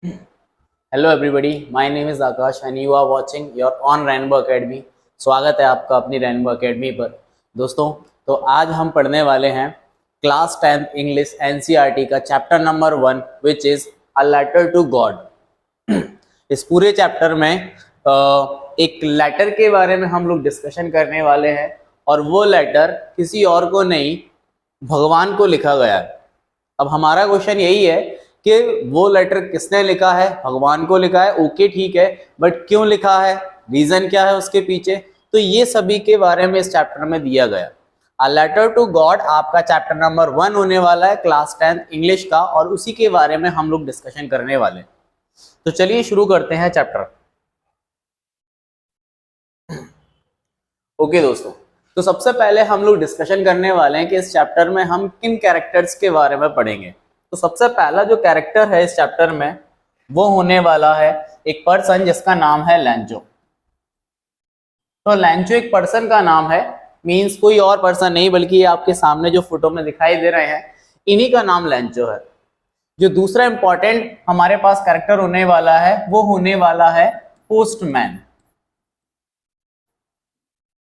Hello everybody, my name is Akash and you are watching your on Rainbow Academy. स्वागत है आपका अपनी rainbow academy पर। दोस्तों, तो आज हम पढ़ने वाले हैं क्लास 10th इंग्लिश एनसीईआरटी का chapter number 1 which is a letter to God. इस पूरे चैप्टर में एक लेटर के बारे में हम लोग डिस्कशन करने वाले हैं और वो लेटर किसी और को नहीं, भगवान को लिखा गया है। अब हमारा क्वेश्चन यही है कि वो लेटर किसने लिखा है? भगवान को लिखा है, ओके ठीक है, बट क्यों लिखा है, रीजन क्या है उसके पीछे, तो ये सभी के बारे में इस चैप्टर में दिया गया। अ लेटर टू गॉड आपका चैप्टर नंबर 1 होने वाला है क्लास 10th इंग्लिश का, और उसी के बारे में हम लोग डिस्कशन करने वाले। तो चलिए शुरू करते हैं चैप्टर। ओके दोस्तों, तो सबसे पहले हम लोग डिस्कशन करने वाले हैं कि इस चैप्टर में हम किन कैरेक्टर्स के बारे में पढ़ेंगे। तो सबसे पहला जो कैरेक्टर है इस चैप्टर में वो होने वाला है एक पर्सन जिसका नाम है लैंचो। तो लैंचो एक पर्सन का नाम है, मींस कोई और पर्सन नहीं बल्कि ये आपके सामने जो फोटो में दिखाई दे रहे हैं इन्हीं का नाम लैंचो है। जो दूसरा इंपॉर्टेंट हमारे पास कैरेक्टर होने वाला है वो होने वाला है पोस्टमैन।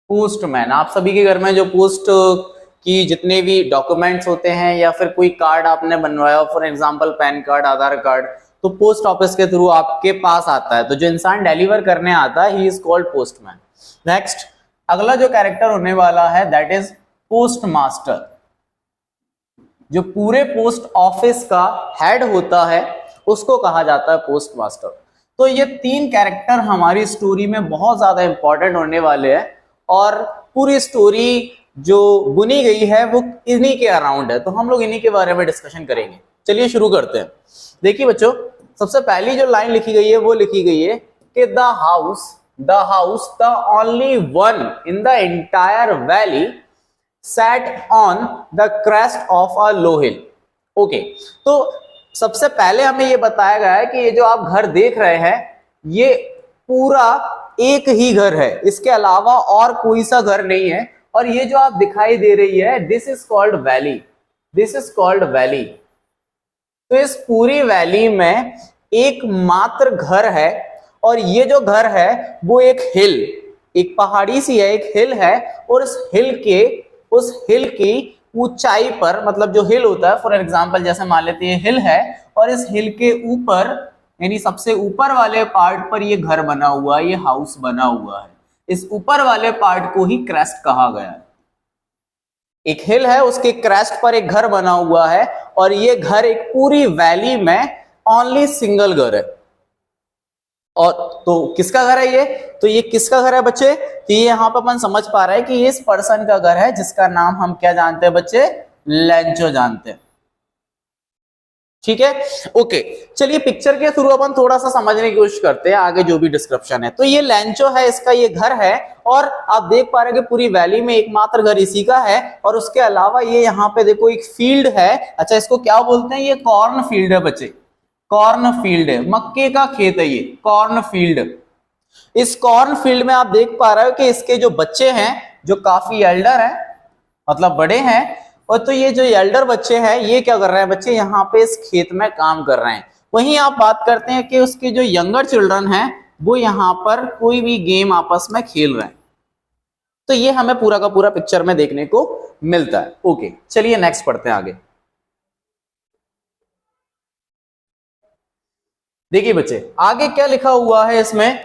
पोस्टमैन, आप सभी के घर में जो पोस्ट कि जितने भी डॉक्यूमेंट्स होते हैं या फिर कोई कार्ड आपने बनवाया, for example pan card, Aadhaar card, तो पोस्ट ऑफिस के थ्रू आपके पास आता है। तो जो इंसान डिलीवर करने आता है he is called postman. Next, अगला जो कैरेक्टर होने वाला है दैट इज पोस्ट मास्टर। जो पूरे पोस्ट ऑफिस का हेड होता है उसको कहा जाता है पोस्ट मास्टर। तो ये 3 कैरेक्टर हमारी स्टोरी में बहुत ज्यादा इंपॉर्टेंट होने वाले हैं और पूरी स्टोरी जो बुनी गई है वो इन्हीं के अराउंड है, तो हम लोग इन्हीं के बारे में डिस्कशन करेंगे। चलिए शुरू करते हैं। देखिए बच्चों, सबसे पहली जो लाइन लिखी गई है वो लिखी गई है कि the house the only one in the entire valley sat on the crest of a low hill. Okay, तो सबसे पहले हमें ये बताया गया है कि ये जो आप घर देख रहे हैं ये पूरा एक ही घर है, इसके अलावा और कोई सा घर नहीं है। और ये जो आप दिखाई दे रही है this is called valley, this is called valley. तो इस पूरी वैली में एकमात्र घर है और ये जो घर है वो एक हिल, एक पहाड़ी सी है, एक हिल है। और उस हिल की ऊंचाई पर, मतलब जो हिल होता है फॉर एग्जांपल जैसे मान लेते हैं हिल है और इस हिल के ऊपर यानी सबसे ऊपर वाले पार्ट पर ये घर बना हुआ है, ये हाउस बना हुआ है। इस ऊपर वाले पार्ट को ही क्रेस्ट कहा गया है। एक हिल है, उसके क्रेस्ट पर एक घर बना हुआ है और ये घर एक पूरी वैली में ओनली सिंगल घर है। और तो किसका घर है ये? तो ये किसका घर है बच्चे? तो ये यहां पर अपन समझ पा रहे हैं कि ये इस पर्सन का घर है जिसका नाम हम क्या जानते हैं बच्चे? लैंचो जानते हैं। ठीक है, ओके। चलिए पिक्चर के थ्रू अपन थोड़ा सा समझने की कोशिश करते हैं आगे जो भी डिस्क्रिप्शन है। तो ये लैंचो है, इसका ये घर है और आप देख पा रहे हैं कि पूरी वैली में एकमात्र घर इसी का है। और उसके अलावा ये यहाँ पे देखो एक फील्ड है। अच्छा, इसको क्या बोलते हैं? ये कॉर्न फील्ड है बच्चे, कॉर्न फील्ड है, मक्के का खेत है ये कॉर्न फील्ड। इस कॉर्न फील्ड में आप देख पा रहे हो कि इसके जो बच्चे हैं जो काफी एल्डर हैं, मतलब बड़े हैं, और तो ये जो एल्डर बच्चे हैं ये क्या कर रहे हैं बच्चे? यहाँ पे इस खेत में काम कर रहे हैं। वहीं आप बात करते हैं कि उसके जो यंगर चिल्ड्रन हैं वो यहाँ पर कोई भी गेम आपस में खेल रहे हैं। तो ये हमें पूरा का पूरा पिक्चर में देखने को मिलता है। ओके, चलिए नेक्स्ट पढ़ते हैं आगे। देखिए बच्चे, आगे क्या लिखा हुआ है इसमें?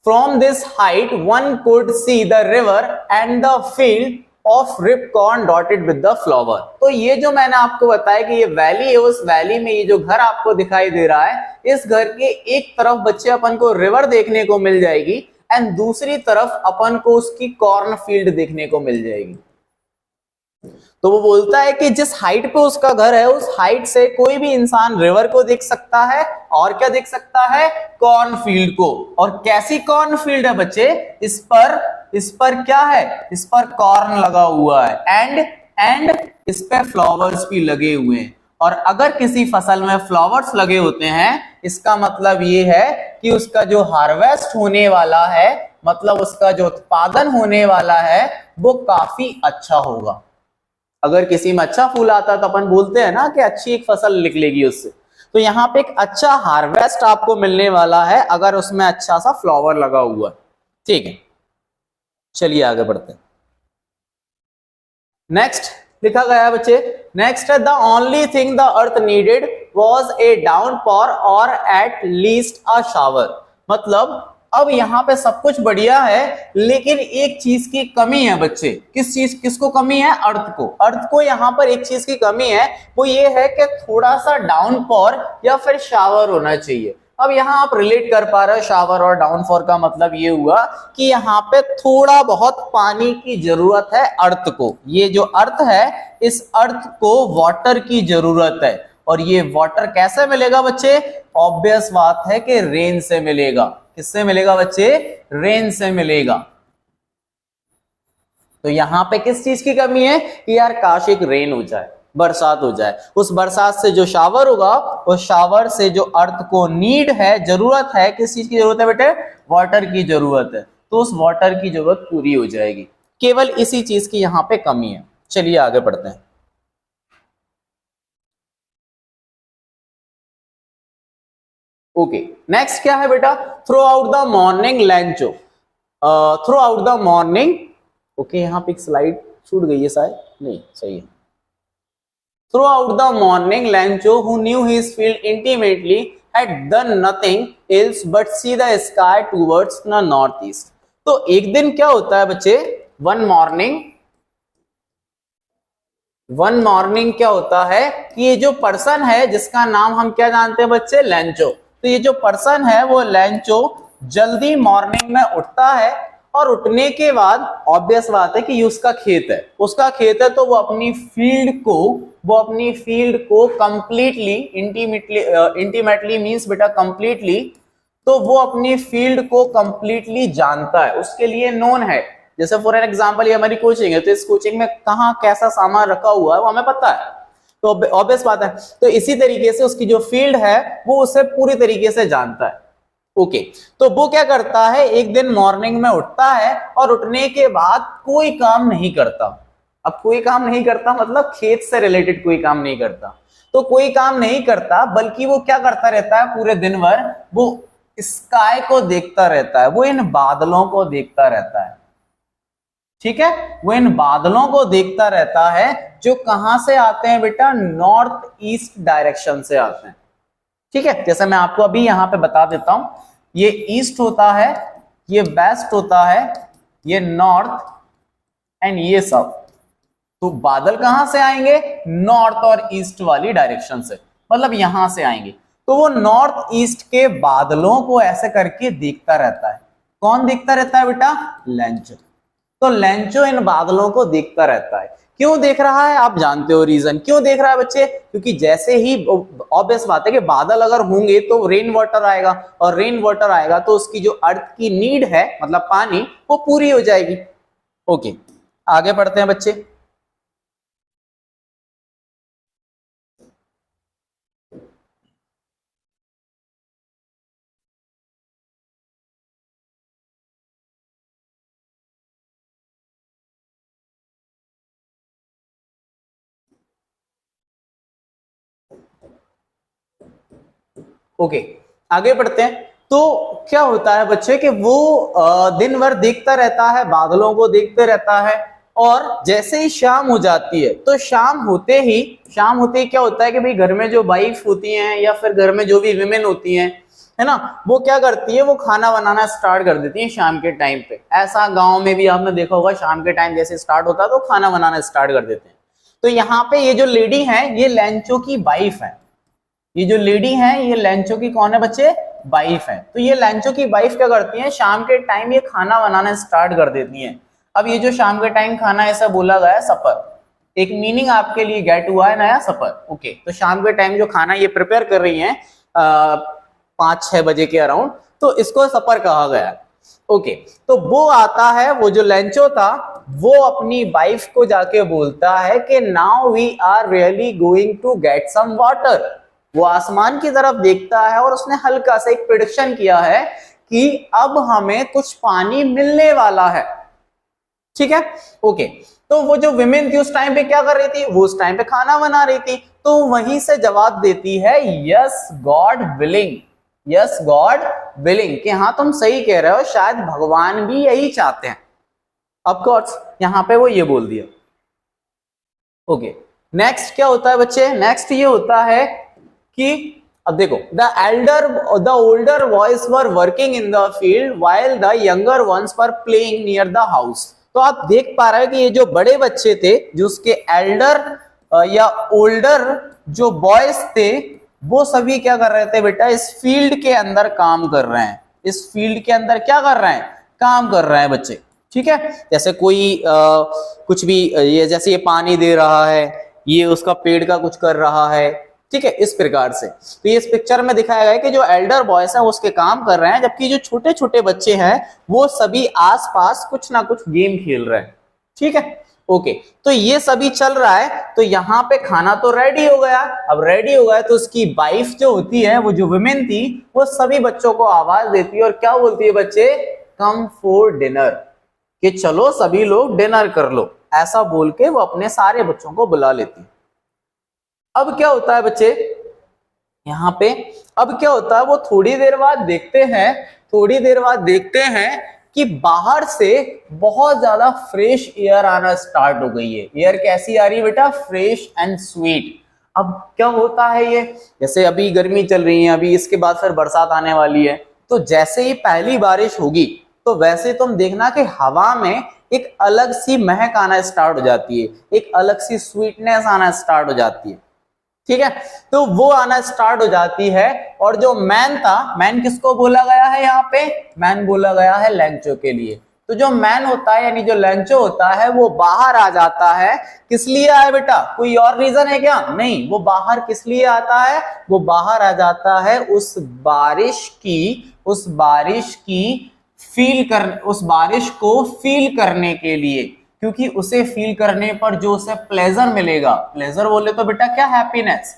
From this height one could see the river and the field of ripe corn dotted with the flower. तो ये जो मैंने आपको बताया कि ये वैली है, उस वैली में ये जो घर आपको दिखाई दे रहा है, इस घर के एक तरफ बच्चे अपन को रिवर देखने को मिल जाएगी एंड दूसरी तरफ अपन को उसकी कॉर्न फील्ड देखने को मिल जाएगी। तो वो बोलता है कि जिस हाइट पे उसका घर है उस हाइट से कोई भी इंसान रिवर को देख सकता है और क्या देख सकता है? कॉर्न फील्ड को। और कैसी कॉर्न फील्ड है बच्चे? इस पर क्या है? इस पर कॉर्न लगा हुआ है एंड इस पे फ्लावर्स भी लगे हुए हैं। और अगर किसी फसल में फ्लावर्स लगे होते हैं इसका मतलब ये है कि उसका जो हार्वेस्ट होने वाला है, मतलब उसका जो उत्पादन होने वाला है वो काफी अच्छा होगा। अगर किसी में अच्छा फूल आता है तो अपन बोलते हैं ना कि अच्छी एक फसल निकलेगी उससे। तो यहाँ पे एक अच्छा हार्वेस्ट आपको मिलने वाला है अगर उसमें अच्छा सा फ्लावर लगा हुआ है। ठीक है, चलिए आगे बढ़ते हैं। नेक्स्ट लिखा गया है बच्चे, नेक्स्ट है the only thing the earth needed was a downpour और एट लीस्ट अ शावर। मतलब अब यहाँ पे सब कुछ बढ़िया है, लेकिन एक चीज की कमी है बच्चे। किस चीज, किसको कमी है? अर्थ को। अर्थ को यहाँ पर एक चीज की कमी है, वो ये है कि थोड़ा सा डाउनपॉर या फिर शावर होना चाहिए। अब यहाँ आप रिलेट कर पा रहे हो, शावर और डाउनफॉर का मतलब ये हुआ कि यहाँ पे थोड़ा बहुत पानी की जरूरत है अर्थ को। ये जो अर्थ है, इस अर्थ को वाटर की जरूरत है। और ये वाटर कैसे मिलेगा बच्चे? ऑब्वियस बात है कि रेन से मिलेगा। किससे मिलेगा बच्चे? रेन से मिलेगा। तो यहां पे किस चीज की कमी है कि यार काश एक रेन हो जाए, बरसात हो जाए। उस बरसात से जो शावर होगा, उस शावर से जो अर्थ को नीड है, जरूरत है, किस चीज की जरूरत है बेटे? वाटर की जरूरत है। तो उस वाटर की जरूरत पूरी हो जाएगी। केवल इसी चीज की यहां पे कमी है। चलिए आगे बढ़ते हैं। ओके, नेक्स्ट क्या है बेटा? Through out the morning लैंचो। Through out the morning, okay यहाँ पे एक स्लाइड छूट गई है शायद, नहीं सही है। Through out the morning लैंचो who knew his field intimately had done nothing else but see the sky towards the north east। तो एक दिन क्या होता है बच्चे? वन मॉर्निंग क्या होता है कि ये जो पर्सन है, जिसका नाम हम क्या जानते हैं बच्चे? लैंचो। तो ये जो पर्सन है वो लैंचो जल्दी मॉर्निंग में उठता है, और उठने के बाद ऑब्वियस बात है कि ये उसका खेत है, तो वो अपनी फील्ड को कंप्लीटली, इंटीमेटली मींस बेटा कंप्लीटली, तो वो अपनी फील्ड को कंप्लीटली जानता है, उसके लिए नोन है। जैसे फॉर एन एग्जांपल ये हमारी कोचिंग है, तो इस कोचिंग में कहाँ कैसा सामान रखा हुआ है वो हमें पता है, तो ऑब्वियस बात है। तो इसी तरीके से उसकी जो फील्ड है वो उसे पूरी तरीके से जानता है। ओके, तो वो क्या करता है? एक दिन मॉर्निंग में उठता है और उठने के बाद कोई काम नहीं करता। अब कोई काम नहीं करता मतलब खेत से रिलेटेड कोई काम नहीं करता। तो कोई काम नहीं करता, बल्कि वो क्या करता रहता है? पूरे दिन भर वो स्काई को देखता रहता है, वो इन बादलों को देखता रहता है। ठीक है, वो इन बादलों को देखता रहता है जो कहां से आते हैं बेटा? नॉर्थ ईस्ट डायरेक्शन से आते हैं। ठीक है, जैसे मैं आपको अभी यहां पे बता देता हूं, ये ईस्ट होता है, ये वेस्ट होता है, ये नॉर्थ एंड ये साउथ। तो बादल कहां से आएंगे? नॉर्थ और ईस्ट वाली डायरेक्शन से, मतलब यहां से आएंगे। तो वो नॉर्थ ईस्ट के बादलों को ऐसे करके देखता रहता है। कौन देखता रहता है बेटा? लैंचो। तो लैंचो इन बादलों को देखता रहता है। क्यों देख रहा है? आप जानते हो रीजन क्यों देख रहा है बच्चे? क्योंकि जैसे ही ऑब्वियस बात है कि बादल अगर होंगे तो रेन वाटर आएगा, और रेन वाटर आएगा तो उसकी जो अर्थ की नीड है, मतलब पानी, वो पूरी हो जाएगी। ओके, आगे बढ़ते हैं बच्चे। ओके, आगे बढ़ते हैं। तो क्या होता है बच्चे कि वो दिन भर देखता रहता है, बादलों को देखते रहता है, और जैसे ही शाम हो जाती है, तो शाम होते ही क्या होता है कि भाई घर में जो वाइफ होती हैं या फिर घर में जो भी विमेन होती हैं, है ना, वो क्या करती है? वो खाना बनाना स्टार्ट कर देती है शाम के टाइम पे। ऐसा गांव में भी आपने देखा होगा, शाम के टाइम जैसे स्टार्ट होता है तो खाना बनाना स्टार्ट कर देते हैं। तो यहाँ पे ये जो लेडी है, ये लैंचो की वाइफ है। ये जो लेडी है, ये लैंचो की कौन है बच्चे? वाइफ है। तो ये लैंचो की वाइफ क्या करती है? शाम के टाइम ये खाना बनाना स्टार्ट कर देती है। अब ये जो शाम के टाइम खाना ऐसा बोला गया है, सपर, एक मीनिंग आपके लिए गेट हुआ है नया, सपर। ओके, तो शाम के टाइम जो खाना ये प्रिपेयर कर रही है 5-6 बजे के अराउंड, तो इसको सपर कहा गया है। ओके, तो वो आता है, वो जो लैंचो था, वो अपनी वाइफ को जाके बोलता है कि now we are really going to get some water. वो आसमान की तरफ देखता है और उसने हल्का सा एक प्रेडिक्शन किया है कि अब हमें कुछ पानी मिलने वाला है। ठीक है, ओके। तो वो जो विमेन थी उस टाइम पे क्या कर रही थी? वो उस टाइम पे खाना बना रही थी। तो वहीं से जवाब देती है yes God willing, yes God willing, कि हाँ तुम सही कह रहे हो, शायद भगवान भी यही चाहते हैं। ऑफ कोर्स यहां पे वो ये बोल दिया। ओके, नेक्स्ट क्या होता है बच्चे, नेक्स्ट ये होता है कि अब देखो, the older boys were working in the field while the younger ones were playing near the house. तो आप देख पा रहे हैं कि ये जो बड़े बच्चे थे, जो उसके एल्डर या ओल्डर जो बॉयज थे, वो सभी क्या कर रहे थे बेटा, इस फील्ड के अंदर काम कर रहे हैं। इस फील्ड के अंदर क्या कर रहे हैं, काम कर रहे हैं बच्चे। ठीक है, जैसे कोई कुछ भी, ये जैसे ये पानी दे रहा है, ये उसका पेड़ का कुछ कर रहा है। ठीक है, इस प्रकार से। तो ये इस पिक्चर में दिखाया गया है कि जो एल्डर बॉयज हैं उसके काम कर रहे हैं, जबकि जो छोटे छोटे बच्चे हैं वो सभी आसपास कुछ ना कुछ गेम खेल रहे हैं। ठीक है, ओके, तो ये सभी चल रहा है। तो यहाँ पे खाना तो रेडी हो गया। अब रेडी हो गया तो उसकी वाइफ जो होती है, वो जो वुमेन थी, वो सभी बच्चों को आवाज देती है और क्या बोलती है बच्चे, कम फॉर डिनर, कि चलो सभी लोग डिनर कर लो, ऐसा बोल के वो अपने सारे बच्चों को बुला लेती है। अब क्या होता है बच्चे यहाँ पे, अब क्या होता है, वो थोड़ी देर बाद देखते हैं कि बाहर से बहुत ज्यादा फ्रेश एयर आना स्टार्ट हो गई है। एयर कैसी आ रही है बेटा, फ्रेश एंड स्वीट। अब क्या होता है, ये जैसे अभी गर्मी चल रही है, अभी इसके बाद फिर बरसात आने वाली है, तो जैसे ही पहली बारिश होगी तो वैसे तुम देखना कि हवा में एक अलग सी महक आना स्टार्ट हो जाती है, एक अलग सी स्वीटनेस आना स्टार्ट हो जाती है। ठीक है, तो वो आना स्टार्ट हो जाती है। और जो मैन था, मैन किसको बोला गया है यहाँ पे, मैन बोला गया है लैंचो के लिए। तो जो मैन होता है, यानी जो लैंचो होता है, वो बाहर आ जाता है। किस लिए आया बेटा, कोई और रीजन है क्या, नहीं, वो बाहर किस लिए आता है, वो बाहर आ जाता है उस बारिश को फील करने के लिए, क्योंकि उसे फील करने पर जो उसे प्लेजर मिलेगा, प्लेजर बोले तो बेटा क्या, हैप्पीनेस,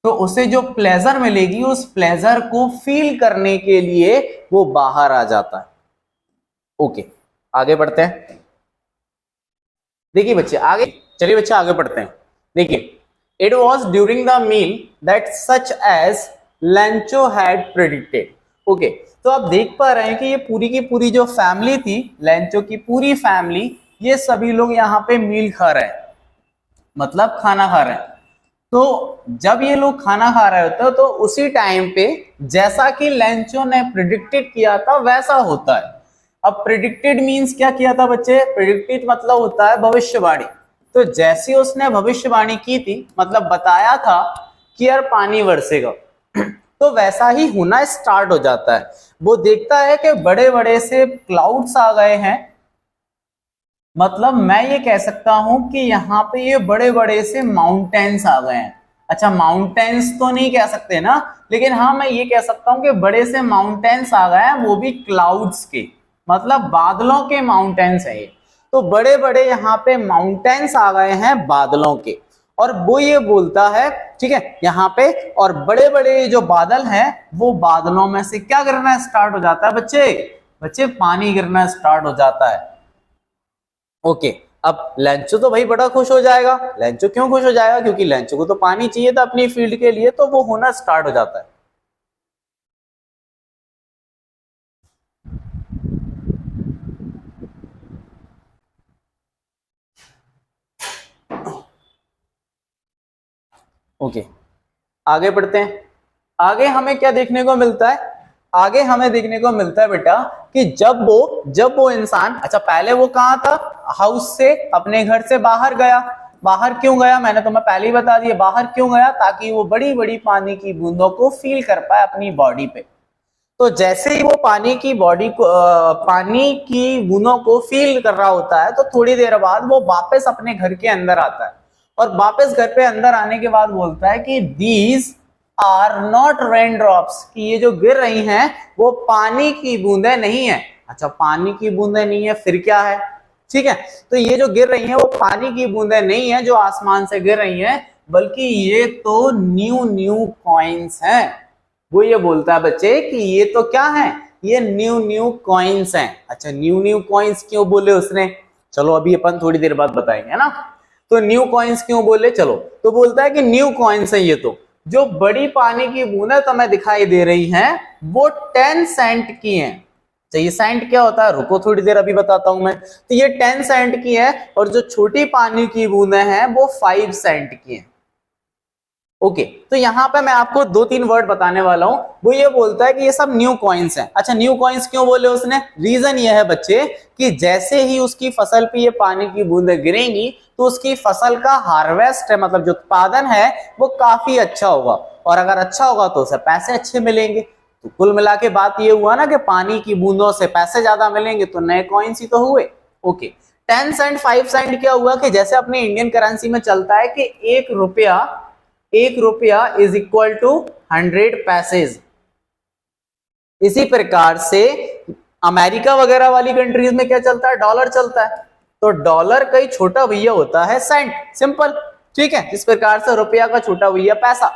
तो उसे जो प्लेजर मिलेगी, उस प्लेजर को फील करने के लिए वो बाहर आ जाता है। ओके, आगे बढ़ते हैं। देखिए बच्चे आगे, चलिए बच्चे आगे बढ़ते हैं। देखिए, it was during the meal that such as Lencho had predicted. Okay, तो आप देख पा रहे हैं कि ये पूरी की पूरी जो फैमिली थी, लैंचो की पूरी फैमिली, ये सभी लोग यहाँ पे मील खा रहे हैं, मतलब खाना खा रहे हैं। तो जब ये लोग खाना खा रहे होते हैं तो उसी टाइम पे जैसा कि लैंचो ने प्रिडिक्टेड किया था वैसा होता है। अब प्रिडिक्टेड मींस क्या किया था बच्चे, प्रिडिक्टेड मतलब होता है भविष्यवाणी। तो जैसी उसने भविष्यवाणी की थी, मतलब बताया था कि यार पानी बरसेगा, तो वैसा ही होना स्टार्ट हो जाता है। वो देखता है कि बड़े बड़े से क्लाउड्स आ गए हैं, मतलब मैं ये कह सकता हूं कि यहाँ पे ये बड़े बड़े से माउंटेन्स आ गए हैं। अच्छा, माउंटेन्स तो नहीं कह सकते ना, लेकिन हाँ मैं ये कह सकता हूं कि बड़े से माउंटेन्स आ गए हैं, वो भी क्लाउड्स के, मतलब बादलों के माउंटेन्स है ये। तो बड़े बड़े यहाँ पे माउंटेन्स आ गए हैं बादलों के, और वो ये बोलता है, ठीक है, यहाँ पे, और बड़े बड़े जो बादल हैं वो बादलों में से क्या गिरना स्टार्ट हो जाता है बच्चे, पानी गिरना स्टार्ट हो जाता है। ओके, अब लैंचो तो भाई बड़ा खुश हो जाएगा। लैंचो क्यों खुश हो जाएगा, क्योंकि लैंचो को तो पानी चाहिए था अपनी फील्ड के लिए, तो वो होना स्टार्ट हो जाता है। ओके, आगे बढ़ते हैं। आगे हमें क्या देखने को मिलता है, आगे हमें देखने को मिलता है बेटा कि जब वो इंसान, अच्छा पहले वो कहाँ था, हाउस से, अपने घर से बाहर गया। बाहर क्यों गया, मैंने तुम्हें पहले ही बता दिया, बाहर क्यों गया, ताकि वो बड़ी बड़ी पानी की बूंदों को फील कर पाए अपनी बॉडी पे। तो जैसे ही वो पानी की बूंदों को फील कर रहा होता है, तो थोड़ी देर बाद वो वापस अपने घर के अंदर आता है, और वापस घर पे अंदर आने के बाद बोलता है कि these are not raindrops, कि ये जो गिर रही हैं वो पानी की बूंदें नहीं है। अच्छा, पानी की बूंदें नहीं है, फिर क्या है, ठीक है, तो ये जो गिर रही हैं वो पानी की बूंदें नहीं है जो आसमान से गिर रही हैं, बल्कि ये तो न्यू कॉइन्स हैं। वो ये बोलता है बच्चे कि ये तो क्या है, ये न्यू कॉइन्स हैं। अच्छा, न्यू कॉइन्स क्यों बोले उसने, चलो अभी अपन थोड़ी देर बाद बताएंगे, है ना। तो न्यू कॉइन्स क्यों बोले, चलो तो बोलता है कि न्यू कॉइन्स है ये। तो जो बड़ी पानी की बूंदें तुम्हें दिखाई दे रही हैं वो 10 सेंट की हैं। ये सेंट क्या होता है, रुको थोड़ी देर अभी बताता हूं मैं। तो ये 10 सेंट की है और जो छोटी पानी की बूंदें हैं वो 5 सेंट की हैं। ओके, तो यहां पे मैं आपको 2-3 वर्ड बताने वाला हूं। वो ये बोलता है कि ये सब न्यू कॉइन्स हैं। अच्छा, न्यू कॉइन्स क्यों बोले उसने, रीजन ये है बच्चे कि जैसे ही उसकी फसल पे ये पानी की बूंदें गिरेंगी तो उसकी फसल का हार्वेस्ट है, मतलब जो उत्पादन है वो काफी अच्छा होगा, और अगर अच्छा होगा तो उसे पैसे अच्छे मिलेंगे। तो कुल मिला के बात ये हुआ ना कि पानी की बूंदों से पैसे ज्यादा मिलेंगे, तो नए कॉइन्स ही तो हुए। ओके, 10 सेंट 5 सेंट क्या हुआ कि जैसे अपने इंडियन करेंसी में चलता है कि 1 रुपया इज इक्वल टू 100 पैसेज। इसी प्रकार से अमेरिका वगैरह वाली कंट्रीज में क्या चलता है, डॉलर चलता है। तो डॉलर का ही छोटा भैया होता है सेंट, सिंपल, ठीक है। इस प्रकार से रुपया का छोटा भैया पैसा।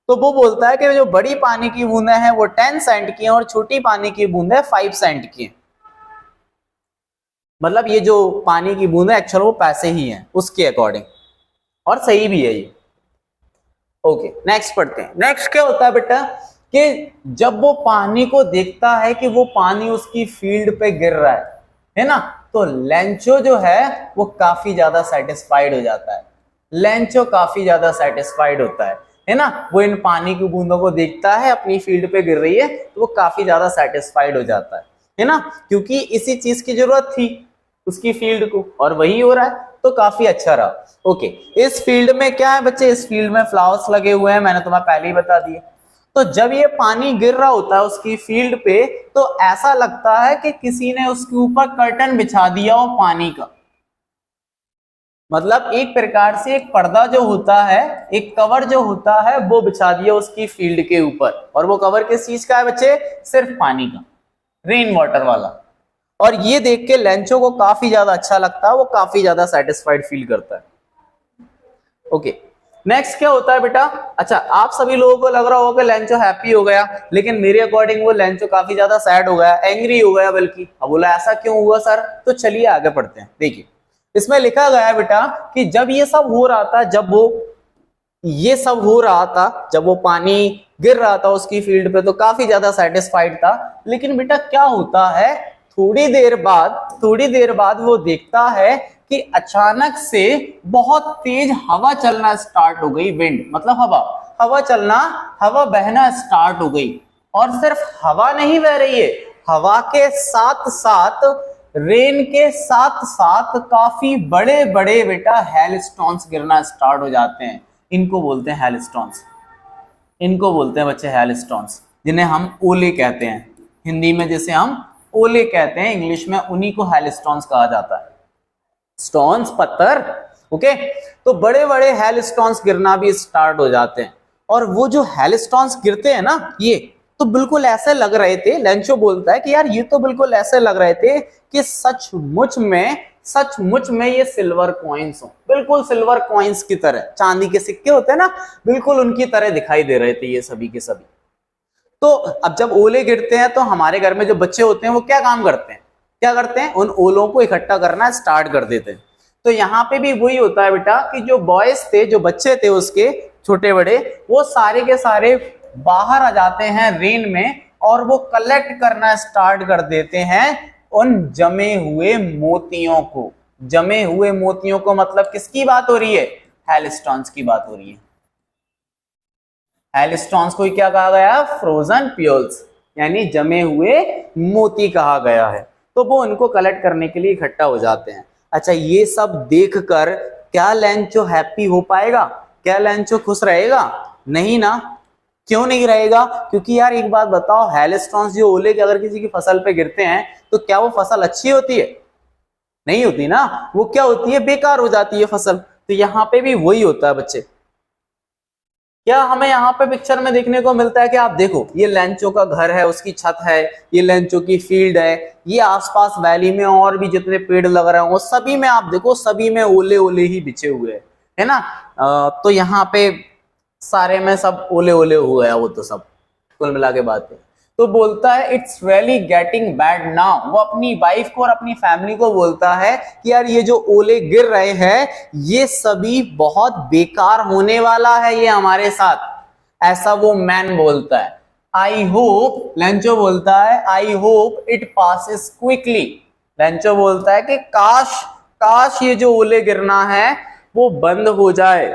तो वो बोलता है कि जो बड़ी पानी की बूंदें हैं वो 10 सेंट की हैं और छोटी पानी की बूंदें 5 सेंट की हैं। मतलब ये जो पानी की बूंदें एक्चुअल वो पैसे ही हैं उसके अकॉर्डिंग, और सही भी है ये। ओके, नेक्स्ट पढ़ते हैं। नेक्स्ट क्या होता है बेटा कि जब वो पानी को देखता है कि वो पानी उसकी फील्ड पे गिर रहा है ना, तो लेंचो जो है वो काफी ज्यादा सेटिस्फाइड हो जाता है। लेंचो काफी ज्यादा सेटिस्फाइड होता है ना। वो इन पानी की बूंदों को देखता है, अपनी फील्ड पे गिर रही है, तो वो काफी ज्यादा सेटिस्फाइड हो जाता है ना, क्योंकि इसी चीज की जरूरत थी उसकी फील्ड को, और वही हो रहा है, तो काफी अच्छा रहा। ओके, इस फील्ड में क्या है बच्चे, इस फील्ड में फ्लावर्स लगे हुए हैं, मैंने तुम्हें पहले ही बता दिए। तो जब ये पानी गिर रहा होता है उसकी फील्ड पे, तो ऐसा लगता है कि किसी ने उसके ऊपर कर्टन बिछा दिया हो पानी का। मतलब एक प्रकार से एक पर्दा जो होता है, एक कवर जो होता है, वो बिछा दिया उसकी फील्ड के ऊपर। और वो कवर किस चीज का है बच्चे, सिर्फ पानी का, रेन वाटर वाला। और ये देख के लेंचो को काफी ज्यादा अच्छा लगता है, वो काफी ज्यादा सेटिस्फाइड फील करता है। ओके, नेक्स्ट क्या होता है बेटा। अच्छा, आप सभी लोगों को लग रहा होगा कि लेंचो हैप्पी हो गया, लेकिन मेरे अकॉर्डिंग वो लेंचो काफी ज्यादा सैड हो गया, एंग्री हो गया बल्कि। अब बोला ऐसा क्यों हुआ सर, तो चलिए आगे पढ़ते हैं। देखिए इसमें लिखा गया है बेटा कि जब ये सब हो रहा था, जब वो पानी गिर रहा था उसकी फील्ड पे, तो काफी ज्यादा सेटिस्फाइड था। लेकिन बेटा क्या होता है, थोड़ी देर बाद वो देखता है कि अचानक से बहुत तेज हवा चलना स्टार्ट हो गई। विंड मतलब हवा बहना स्टार्ट हो गई। और सिर्फ हवा नहीं बह रही है, हवा के साथ साथ, रेन के साथ साथ काफी बड़े बड़े बेटा हेलस्टोन्स गिरना स्टार्ट हो जाते हैं। इनको बोलते हैं हेलस्टोन्स, इनको बोलते हैं बच्चे हेलस्टोन्स, जिन्हें हम ओले कहते हैं। हिंदी में जैसे हम ओले कहते हैं, इंग्लिश में उन्हीं को हेलस्टोन्स कहा जाता है। स्टोन्स, पत्थर। ओके, तो बड़े बड़े हेलस्टोन्स गिरना भी स्टार्ट हो जाते हैं। और वो जो हेलस्टोन्स गिरते हैं ना, ये तो बिल्कुल ऐसे लग रहे थे, लेंचो बोलता है कि यार ये तो बिल्कुल ऐसे लग रहे थे कि सचमुच में ये सिल्वर कॉइन्स हो, बिल्कुल सिल्वर कॉइन्स की तरह, चांदी के सिक्के होते हैं ना, बिल्कुल उनकी तरह दिखाई दे रहे थे ये सभी के सभी। तो अब जब ओले गिरते हैं तो हमारे घर में जो बच्चे होते हैं वो क्या काम करते हैं, उन ओलों को इकट्ठा करना स्टार्ट कर देते हैं। तो यहाँ पे भी वही होता है बेटा कि जो बॉयज थे, जो बच्चे थे उसके छोटे बड़े, वो सारे के सारे बाहर आ जाते हैं रेन में, और वो कलेक्ट करना स्टार्ट कर देते हैं उन जमे हुए मोतियों को। मतलब किसकी बात हो रही है, हेलस्टोन्स की बात हो रही है। हेलस्टोन्स को क्या कहा गया, फ्रोजन प्यूल्स, यानी जमे हुए मोती कहा गया है। तो वो उनको कलेक्ट करने के लिए इकट्ठा हो जाते हैं। अच्छा, ये सब देखकर क्या लेंचो हैप्पी हो पाएगा, क्या लेंचो खुश रहेगा, नहीं ना। क्यों नहीं रहेगा, क्योंकि यार एक बात बताओ, हेलस्टोन्स जो ओले के अगर किसी की फसल पे गिरते हैं तो क्या वो फसल अच्छी होती है, नहीं होती ना, वो क्या होती है, बेकार हो जाती है फसल। तो यहाँ पे भी वही होता है बच्चे। क्या हमें यहाँ पे पिक्चर में देखने को मिलता है कि आप देखो, ये लेंचो का घर है, उसकी छत है, ये लेंचो की फील्ड है, ये आसपास वैली में और भी जितने पेड़ लग रहे हो सभी में आप देखो, सभी में ओले ओले ही बिछे हुए है ना। तो यहाँ पे सारे में सब ओले ओले हुए हैं वो, तो सब कुल मिला के बात है। तो बोलता है it's really getting bad now. वो अपनी वाइफ को और अपनी फैमिली को बोलता है कि यार ये जो ओले गिर रहे हैं ये सभी बहुत बेकार होने वाला है ये हमारे साथ, ऐसा वो मैन बोलता है। आई होप, लेंचो बोलता है I hope it passes quickly. Lencho बोलता है कि काश ये जो ओले गिरना है वो बंद हो जाए,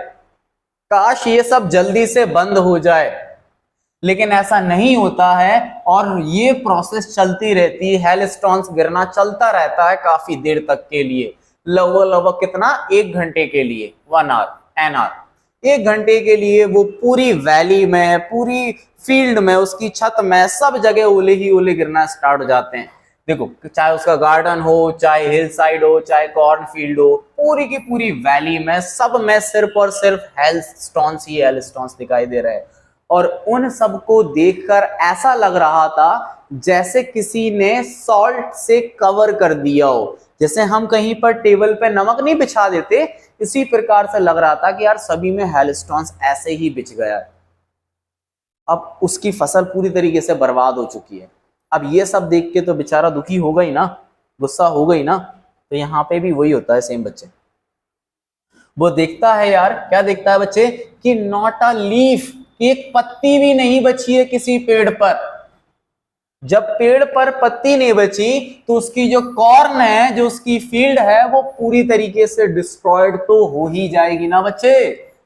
काश ये सब जल्दी से बंद हो जाए। लेकिन ऐसा नहीं होता है और ये प्रोसेस चलती रहती है, हेलस्टोन्स गिरना चलता रहता है काफी देर तक के लिए, लगभग कितना, 1 घंटे के लिए, 1 आवर, एन आवर, 1 घंटे के लिए वो पूरी वैली में, पूरी फील्ड में, उसकी छत में, सब जगह ओले ही ओले गिरना स्टार्ट हो जाते हैं। देखो, चाहे उसका गार्डन हो, चाहे हिल साइड हो, चाहे कॉर्न फील्ड हो, पूरी की पूरी वैली में, सब में सिर्फ और सिर्फ हेलस्टोन्स ही हेलस्टोन्स दिखाई दे रहे हैं। और उन सबको देखकर ऐसा लग रहा था जैसे किसी ने सॉल्ट से कवर कर दिया हो, जैसे हम कहीं पर टेबल पे नमक नहीं बिछा देते, इसी प्रकार से लग रहा था कि यार सभी में हेलस्टोन्स ऐसे ही बिछ गया है। अब उसकी फसल पूरी तरीके से बर्बाद हो चुकी है। अब ये सब देख के तो बेचारा दुखी हो गई ना, गुस्सा हो गई ना। तो यहाँ पे भी वही होता है सेम बच्चे, वो देखता है यार, क्या देखता है बच्चे, कि नॉट अ लीफ, एक पत्ती भी नहीं बची है किसी पेड़ पर। जब पेड़ पर पत्ती नहीं बची तो उसकी जो कॉर्न है, जो उसकी फील्ड है, वो पूरी तरीके से डिस्ट्रॉयड तो हो ही जाएगी ना बच्चे।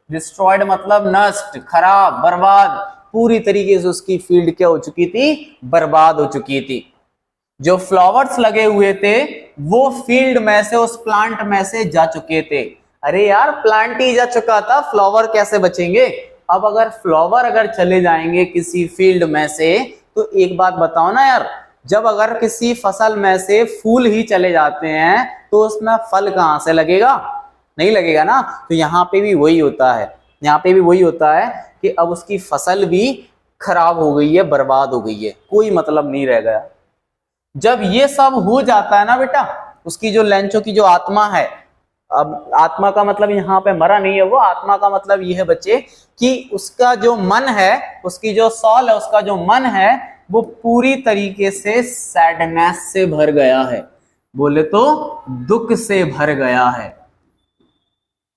डिस्ट्रॉयड मतलब नष्ट, खराब, बर्बाद, पूरी तरीके से उसकी फील्ड क्या हो चुकी थी, बर्बाद हो चुकी थी। जो फ्लावर्स लगे हुए थे वो फील्ड में से, उस प्लांट में से जा चुके थे। अरे यार प्लांट ही जा चुका था, फ्लावर कैसे बचेंगे। अब अगर फ्लावर अगर चले जाएंगे किसी फील्ड में से, तो एक बात बताओ ना यार, जब अगर किसी फसल में से फूल ही चले जाते हैं तो उसमें फल कहां से लगेगा, नहीं लगेगा ना। तो यहाँ पे भी वही होता है, यहाँ पे भी वही होता है कि अब उसकी फसल भी खराब हो गई है, बर्बाद हो गई है, कोई मतलब नहीं रह गया। जब ये सब हो जाता है ना बेटा, उसकी जो लेंचो की जो आत्मा है, अब आत्मा का मतलब यहाँ पे मरा नहीं है वो, आत्मा का मतलब ये है बच्चे कि उसका जो मन है, उसकी जो सॉल है, उसका जो मन है, वो पूरी तरीके से सैडनेस से भर गया है, बोले तो दुख से भर गया है।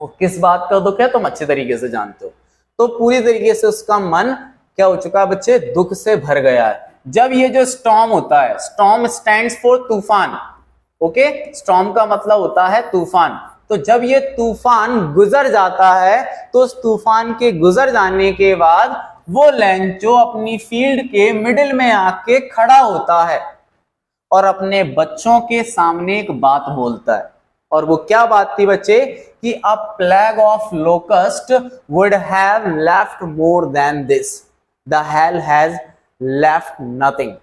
वो किस बात का दुख है तुम अच्छे तरीके से जानते हो। तो पूरी तरीके से उसका मन क्या हो चुका है बच्चे, दुख से भर गया है। जब ये जो स्टॉर्म होता है, स्टॉर्म स्टैंड्स फॉर तूफान, ओके, स्टॉर्म का मतलब होता है तूफान। तो जब ये तूफान गुजर जाता है तो उस तूफान के गुजर जाने के बाद वो लेंचो अपनी फील्ड के मिडिल में आके खड़ा होता है और अपने बच्चों के सामने एक बात बोलता है। और वो क्या बात थी बच्चे, कि a plague of locust would have left more than this, the hail has left nothing,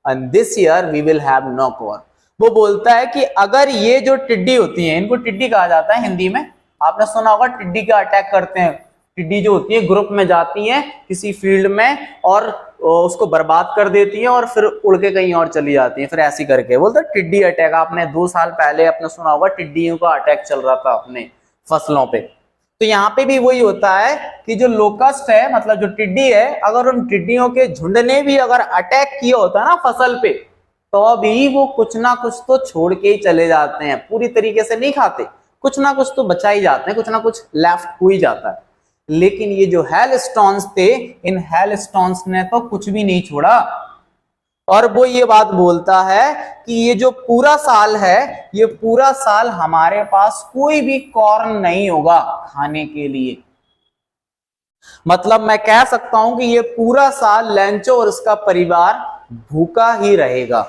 and this year we will have no corn. वो बोलता है कि अगर ये जो टिड्डी होती हैं, इनको टिड्डी कहा जाता है हिंदी में, आपने सुना होगा टिड्डी का अटैक करते हैं। टिड्डी जो होती है ग्रुप में जाती हैं किसी फील्ड में और उसको बर्बाद कर देती हैं और फिर उड़ के कहीं और चली जाती हैं, फिर ऐसी करके बोलते हैं टिड्डी अटैक। आपने 2 साल पहले आपने सुना होगा टिड्डियों का अटैक चल रहा था अपने फसलों पे। तो यहाँ पे भी वही होता है कि जो लोकस्ट है, मतलब जो टिड्डी है, अगर उन टिड्डियों के झुंड ने भी अगर अटैक किया होता है ना फसल पे, तो अभी वो कुछ ना कुछ तो छोड़ के ही चले जाते हैं, पूरी तरीके से नहीं खाते, कुछ ना कुछ तो बचा ही जाते हैं, कुछ ना कुछ लेफ्ट हो ही जाता है। लेकिन ये जो हेलस्टोन्स थे, इन हेलस्टोन्स ने तो कुछ भी नहीं छोड़ा। और वो ये बात बोलता है कि ये जो पूरा साल है, ये पूरा साल हमारे पास कोई भी कॉर्न नहीं होगा खाने के लिए। मतलब मैं कह सकता हूं कि ये पूरा साल लेंचो और उसका परिवार भूखा ही रहेगा।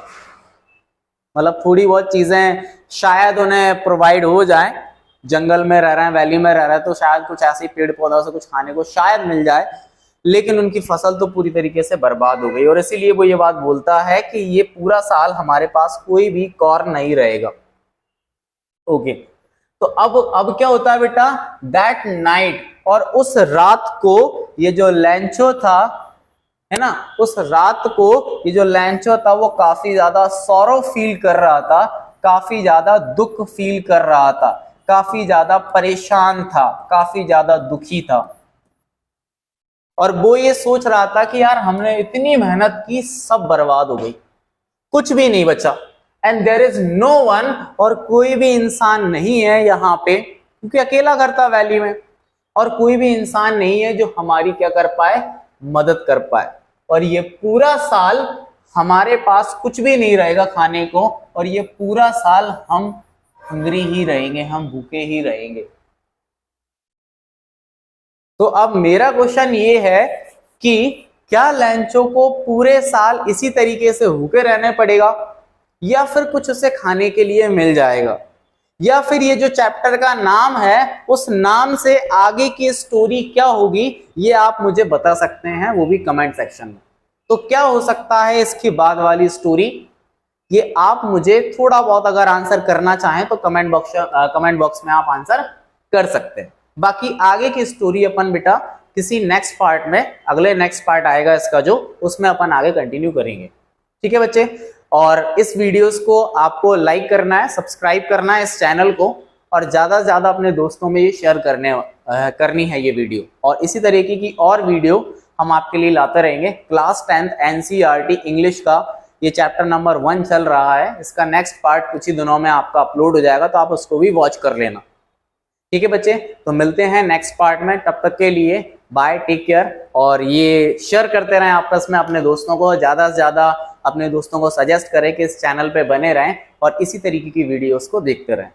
मतलब थोड़ी बहुत चीजें शायद उन्हें प्रोवाइड हो जाए, जंगल में रह रहे हैं, वैली में रह रहे हैं, तो शायद कुछ ऐसे पेड़ पौधों से कुछ खाने को शायद मिल जाए, लेकिन उनकी फसल तो पूरी तरीके से बर्बाद हो गई। और इसीलिए वो ये बात बोलता है कि ये पूरा साल हमारे पास कोई भी कॉर्न नहीं रहेगा। ओके, तो अब क्या होता है बेटा, दैट नाइट, और उस रात को ये जो लेंचो था, है ना, उस रात को ये जो लेंचो था वो काफी ज्यादा सॉरो फील कर रहा था, काफी ज्यादा दुख फील कर रहा था, काफी ज्यादा परेशान था, काफी ज्यादा दुखी था। और वो ये सोच रहा था कि यार हमने इतनी मेहनत की, सब बर्बाद हो गई, कुछ भी नहीं बचा। And there is no one, और कोई भी इंसान नहीं है यहाँ पे, क्योंकि अकेला घर था वैली में, और कोई भी इंसान नहीं है जो हमारी क्या कर पाए, मदद कर पाए। और ये पूरा साल हमारे पास कुछ भी नहीं रहेगा खाने को, और ये पूरा साल हम हंग्री ही रहेंगे, हम भूखे ही रहेंगे। तो अब मेरा क्वेश्चन ये है कि क्या लैंचो को पूरे साल इसी तरीके से भूखे रहने पड़ेगा, या फिर कुछ उसे खाने के लिए मिल जाएगा, या फिर ये जो चैप्टर का नाम है उस नाम से आगे की स्टोरी क्या होगी, ये आप मुझे बता सकते हैं, वो भी कमेंट सेक्शन में। तो क्या हो सकता है इसकी बाद वाली स्टोरी, ये आप मुझे थोड़ा बहुत अगर आंसर करना चाहें तो कमेंट बॉक्स में आप आंसर कर सकते हैं। बाकी आगे की स्टोरी अपन बेटा किसी नेक्स्ट पार्ट में, अगले नेक्स्ट पार्ट आएगा इसका जो, उसमें अपन आगे कंटिन्यू करेंगे। ठीक है बच्चे, और इस वीडियोस को आपको लाइक करना है, सब्सक्राइब करना है इस चैनल को, और ज्यादा से ज्यादा अपने दोस्तों में ये शेयर करनी है ये वीडियो। और इसी तरीके की और वीडियो हम आपके लिए लाते रहेंगे। क्लास 10th NCERT इंग्लिश का ये चैप्टर नंबर 1 चल रहा है, इसका नेक्स्ट पार्ट कुछ ही दिनों में आपका अपलोड हो जाएगा, तो आप उसको भी वॉच कर लेना। ठीक है बच्चे, तो मिलते हैं नेक्स्ट पार्ट में, तब तक के लिए बाय, टेक केयर। और ये शेयर करते रहें आपस में अपने दोस्तों को, ज्यादा से ज्यादा अपने दोस्तों को सजेस्ट करें कि इस चैनल पे बने रहें और इसी तरीके की वीडियोस को देखते रहें।